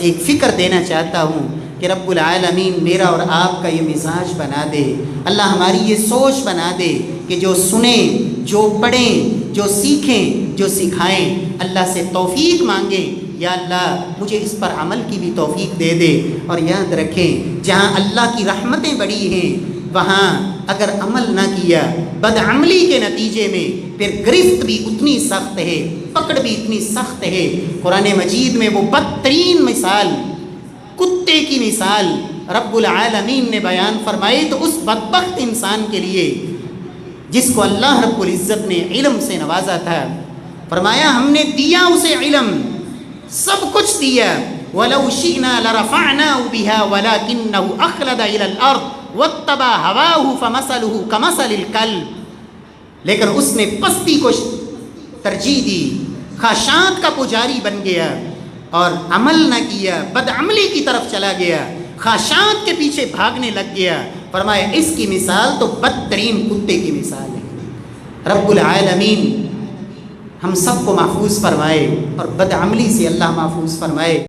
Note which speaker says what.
Speaker 1: ایک فکر دینا چاہتا ہوں کہ رب العالمین میرا اور آپ کا یہ مزاج بنا دے، اللہ ہماری یہ سوچ بنا دے کہ جو سنیں، جو پڑھیں، جو سیکھیں، جو سکھائیں، اللہ سے توفیق مانگیں، یا اللہ مجھے اس پر عمل کی بھی توفیق دے دے۔ اور یاد رکھیں جہاں اللہ کی رحمتیں بڑی ہیں وہاں اگر عمل نہ کیا، بدعملی کے نتیجے میں پھر گرفت بھی اتنی سخت ہے، پکڑ بھی اتنی سخت ہے۔ قرآن مجید میں وہ بدترین مثال، کتے کی مثال رب العالمین نے بیان فرمائی تو اس بدبخت انسان کے لیے جس کو اللہ رب العزت نے علم سے نوازا تھا، فرمایا ہم نے دیا اسے علم، سب کچھ دیا، وَلَوْ شِئْنَا لَرَفَعْنَاهُ بِهَا وَلَكِنَّهُ أَخْلَدَ إِلَى الْأَرْضِ وَاتَّبَعَ هَوَاهُ فَمَثَلُهُ كَمَثَلِ الْكَلْبِ، لیکن اس نے پستی کو ترجیح دی، خواہشات کا پجاری بن گیا اور عمل نہ کیا، بدعملی کی طرف چلا گیا، خواہشات کے پیچھے بھاگنے لگ گیا۔ فرمایا اس کی مثال تو بدترین کتے کی مثال ہے۔ رب العالمین ہم سب کو محفوظ فرمائے اور بدعملی سے اللہ محفوظ فرمائے۔